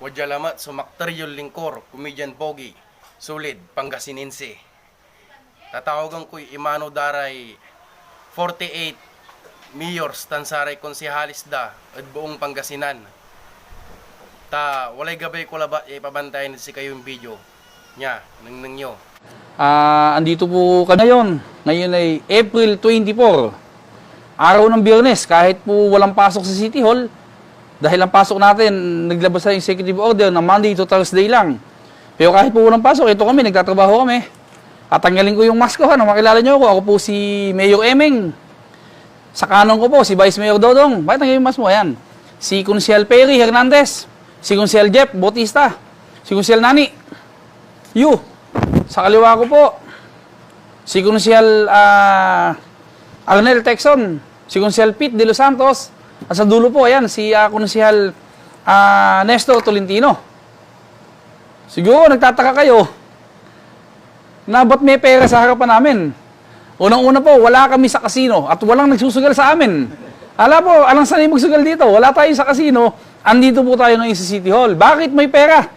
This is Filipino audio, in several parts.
Wadyalamat sumaktaryol lingkor, kumidyan pogi, sulid, Pangasinense. Tatawagan ko'y Imano Daray, 48 mayors tansaray konsehalis da at buong Pangasinan. Walay gabay ko labat ipabantayan si kayo yung video nya nang nyo. Andito po ka ngayon. Ngayon ay April 24. Araw ng Biyernes, kahit po walang pasok sa City Hall, dahil ang pasok natin, naglabas na yung executive order na Monday to Thursday lang. Pero kahit po walang pasok, ito kami, nagtatrabaho kami. At tanggalin ko yung mask ko, makilala nyo ako. Ako po si Mayor Emeng. Sa kanon ko po, si Vice Mayor Dodong. Bakit tanggalin yung mask mo? Ayan. Si Consiel Perry Hernandez. Si Consiel Jeff Bautista. Si Consiel Nani. Yu. Sa kaliwa ko po, si Consiel Arnel Texon. Si Consiel Pete de Los Santos. At sa dulo po, ayan, si Consiel Nestor Tolentino. Siguro, nagtataka kayo na ba't may pera sa harapan namin? Unang-una po, wala kami sa kasino at walang nagsusugal sa amin. Alang sanay magsugal dito? Wala tayo sa kasino, andito po tayo ngayon sa City Hall. Bakit may pera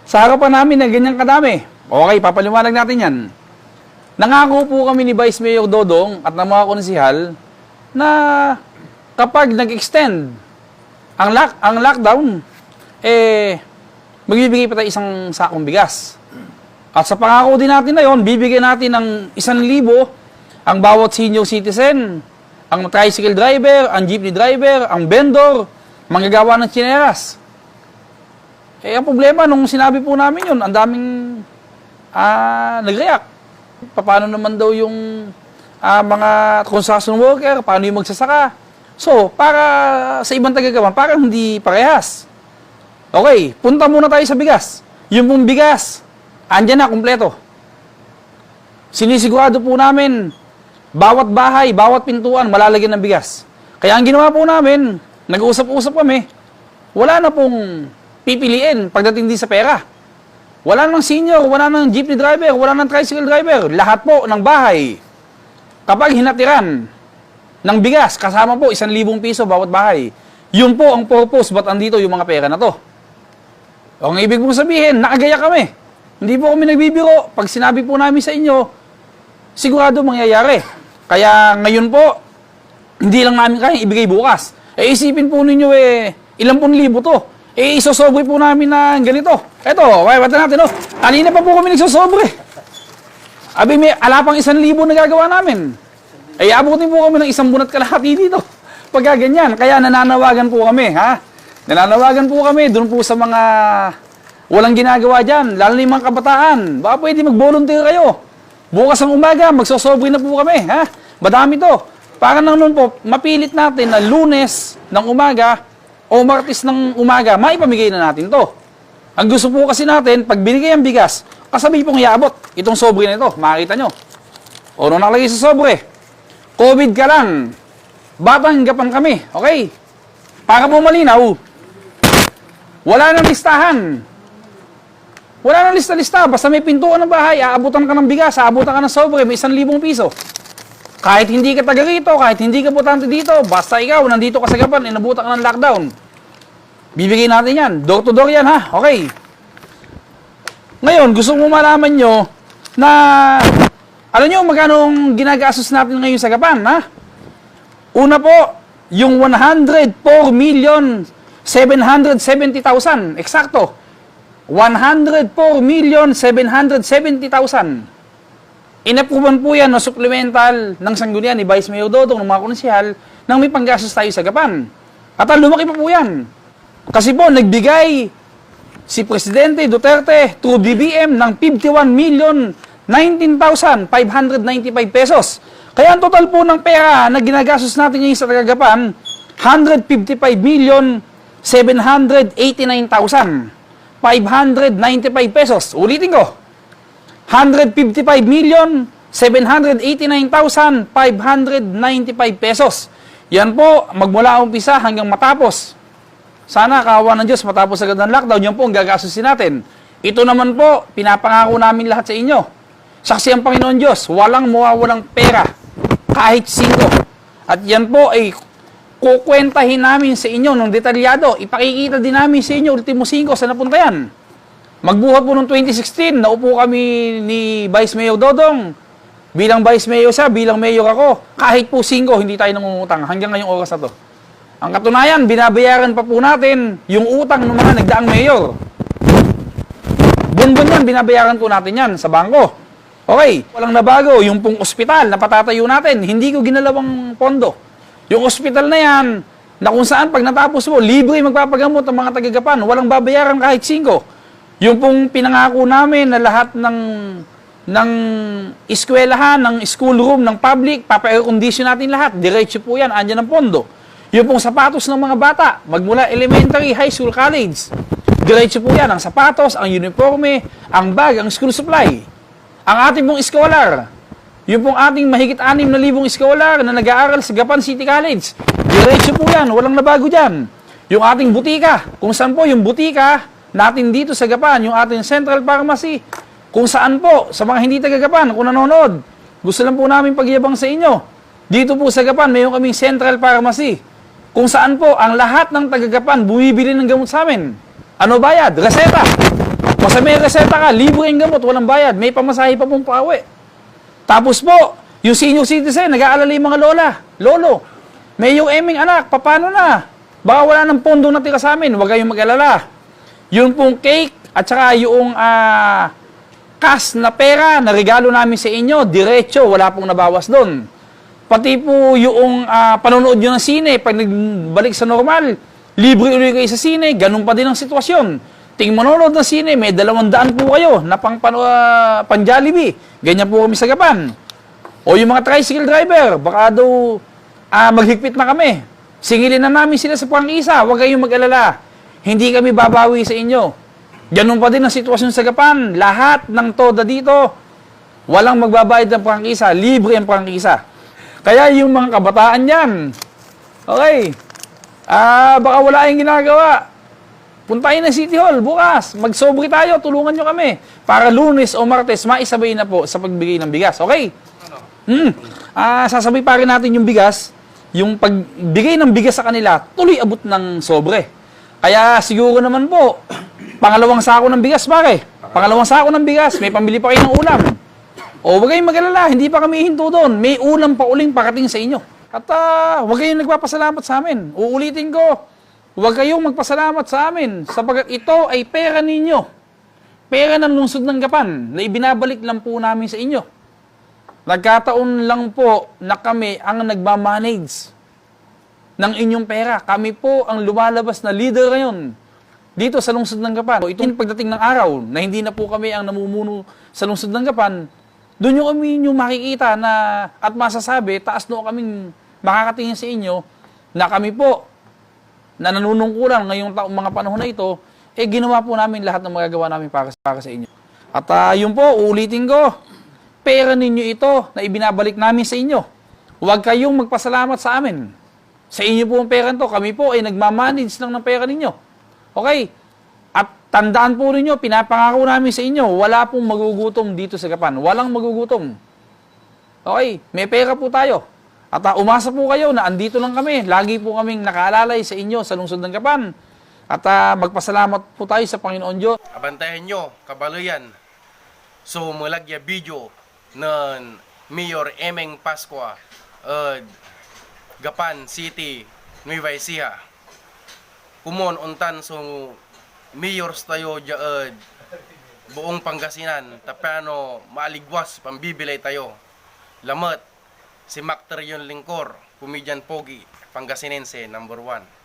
sa harapan namin na ganyan kadami? Okay, papaliwanag natin yan. Nangako po kami ni Vice Mayor Dodong at ng mga konsehal na kapag nag-extend ang lockdown, magbibigay pa tayo isang sakong bigas. At sa pangako din natin na yon, bibigyan natin ng 1,000 ang bawat senior citizen, ang tricycle driver, ang jeepney driver, ang vendor, manggagawa ng tsineras. Ang problema, nung sinabi po namin yun, ang daming nag-react. Paano naman daw yung mga construction worker, paano yung magsasaka. So, para sa ibang tagagawan, parang hindi parehas. Okay, punta muna tayo sa bigas. Yung pong bigas, andyan na, kumpleto. Sinisigurado po namin, bawat bahay, bawat pintuan, malalagyan ng bigas. Kaya ang ginawa po namin, nag-uusap-usap kami, wala na pong pipiliin pagdating din sa pera. Wala nang senior, wala nang jeepney driver, wala nang tricycle driver. Lahat po ng bahay, kapag hinatiran ng bigas, kasama po 1,000 piso bawat bahay. Yun po ang purpose, ba't andito yung mga pera na to? Ang ibig pong sabihin, nakagaya kami. Hindi po kami nagbibiro. Pag sinabi po namin sa inyo, sigurado mangyayari. Kaya ngayon po, hindi lang namin kaya ibigay bukas. Isipin po ninyo ilang pun libo to. Isosobre po namin na ganito. Eto, wait natin, no? Kanina pa po kami nagsosobre. Abi, may alapang 1,000 na gagawa namin. Abutin po kami ng 1 buwan at kalahati dito. Pagka ganyan. Kaya nananawagan po kami, ha? Nananawagan po kami doon po sa mga walang ginagawa dyan, lalo na yung mga kabataan. Baka pwede mag-volunteer kayo. Bukas ng umaga, magsosobre na po kami, ha? Madami to. Para nang noon po, mapilit natin na Lunes ng umaga o Martes ng umaga, maipamigay na natin to. Ang gusto po kasi natin, pag binigay ang bigas, kasabi pong iabot itong sobre na ito. Makikita nyo. O nung nakalagay sa sobre, COVID ka lang. Batang gapan kami. Okay? Para po malinaw, wala nang listahan. Wala nang lista-lista. Basta may pintuan ng bahay, aabutan ka ng bigas, aabutan ka ng sobre, may 1,000 piso. Kahit hindi ka taga rito, kahit hindi ka butante dito, basta ikaw, nandito ka sa gapan, inabutan ka ng lockdown. Bibigay natin yan. Door to door yan, ha? Okay. Ngayon, gusto mo malaman nyo na, alam nyo, magkano ginagastos natin ngayon sa gapan, ha? Una po, yung 104,770,000. Eksakto. 104,770,000. Inapruban po yan na supplemental ng sanggunian ni Vice Mayor Dodong ng mga konsehal nang may panggastos tayo sa gapan. At lumaki pa po yan. Kasi po, nagbigay si Presidente Duterte through BBM ng 51,019,595 pesos. Kaya ang total po ng pera na ginagastos natin ngayon sa tagagapan, 155,789,595 pesos. Ulitin ko. 155,789,595 pesos. Yan po, magmula umpisa hanggang matapos. Sana kawa ng Diyos matapos agad ng lockdown, yan po ang gagastusin natin. Ito naman po, pinapangako namin lahat sa inyo. Saksi ang Panginoon Diyos, walang mawawalang pera, kahit 5. At yan po ay kukwentahin namin sa inyo ng detalyado. Ipakikita din namin sa inyo, ultimo 5, saan napunta yan. Magbuhat po noong 2016, naupo kami ni Vice Mayor Dodong. Bilang Vice Mayor siya, bilang Mayor ako. Kahit po 5, hindi tayo nangungutang hanggang ngayong oras na to. Ang katunayan, binabayaran pa po natin yung utang ng mga nagdaang mayor. Buwan-buwan yan, binabayaran po natin yan sa bangko. Okay, walang nabago. Yung pong ospital na patatayo natin, hindi ko ginalawang pondo. Yung ospital na yan, na kung saan pag natapos mo, libre magpapagamot ang mga tagagapan. Walang babayaran kahit 5. Yung pong pinangako namin na lahat ng eskwelahan, ng school room, ng public, papa-air-condition natin lahat. Diretso po yan, andyan ang pondo. Yung pong sapatos ng mga bata, magmula elementary, high school, college. Diretso po yan, ang sapatos, ang uniforme, ang bag, ang school supply. Ang ating pong scholar, yung pong ating mahigit 6,000 scholar na nag-aaral sa Gapan City College. Diretso po yan, walang nabago dyan. Yung ating butika, kung saan po yung butika natin dito sa Gapan, yung ating Central Pharmacy, kung saan po, sa mga hindi taga-Gapan, kung nanonood, gusto lang po namin pagyabang sa inyo. Dito po sa Gapan, mayroon kaming Central Pharmacy. Kung saan po, ang lahat ng taga-Gapan bumibili ng gamot sa amin. Ano bayad? Reseta. Basta may reseta ka, libre ang gamot, walang bayad. May pamasahe pa pong pauwi. Tapos po, yung senior citizen, nag-aalala yung mga lola, lolo. May yung eming anak, paano na? Baka wala ng pondo na tira sa amin, huwag kayong mag-alala. Yung pong cake, at saka yung cash na pera na regalo namin sa inyo, diretso, wala pong nabawas doon. Pati po yung panonood nyo ng sine, pag nagbalik sa normal, libre ulit kayo sa sine, ganun pa din ang sitwasyon. Ting manonood ng sine, may 200 po kayo na pang Jollibee. Ganyan po kami sa Gapan. O yung mga tricycle driver, baka daw maghigpit na kami. Singilin na namin sila sa prangkisa, huwag kayong mag-alala. Hindi kami babawi sa inyo. Ganun pa din ang sitwasyon sa Gapan. Lahat ng toda dito, walang magbabayad ng prangkisa, libre ang prangkisa. Kaya yung mga kabataan yan, okay, baka wala yung ginagawa. Puntahin ng City Hall bukas. Magsobre tayo, tulungan nyo kami. Para Lunes o Martes, maisabay na po sa pagbigay ng bigas. Okay? Sasabay pa rin natin yung bigas. Yung pagbigay ng bigas sa kanila, tuloy abot ng sobre. Kaya siguro naman po, pangalawang sako ng bigas, pare. Pangalawang sako ng bigas, may pambili pa kayo ng ulam. O huwag kayong mag-alala, hindi pa kami hinto doon. May ulam pa uling parating sa inyo. At huwag kayong nagpapasalamat sa amin. Uulitin ko, huwag kayong magpasalamat sa amin sapagkat ito ay pera ninyo. Pera ng lungsod ng Gapan na ibinabalik lang po namin sa inyo. Nagkataon lang po na kami ang nagmamanage ng inyong pera. Kami po ang lumalabas na leader ngayon dito sa lungsod ng Gapan. Ito yung pagdating ng araw na hindi na po kami ang namumuno sa lungsod ng Gapan, doon yung kami yung makikita na at masasabi, taas no kaming makakatingin sa inyo na kami po na nanunungkulan ngayong mga panahon na ito, ginawa po namin lahat ng magagawa namin para sa inyo. At yun po, uulitin ko, pera ninyo ito na ibinabalik namin sa inyo. Huwag kayong magpasalamat sa amin. Sa inyo po ang pera nito, kami po ay nagmamanage lang ng pera ninyo. Okay? At tandaan po ninyo, pinapangako namin sa inyo, wala pong magugutom dito sa Gapan. Walang magugutom. Okay? May pera po tayo. At umasa po kayo na andito lang kami. Lagi po kaming nakaalalay sa inyo sa lungsod ng Gapan. At magpasalamat po tayo sa Panginoon Diyos. Abantayan nyo, kabaluyan. So, mulagya video ng Mayor Emeng Pascua, Gapan City, Nueva Ecija. Kumon untan so mayors tayo buong Pangasinan tapano maaligwas pambibilay tayo. Lamat si Macterion Lingkor, comedian pogi, Pangasinense #1.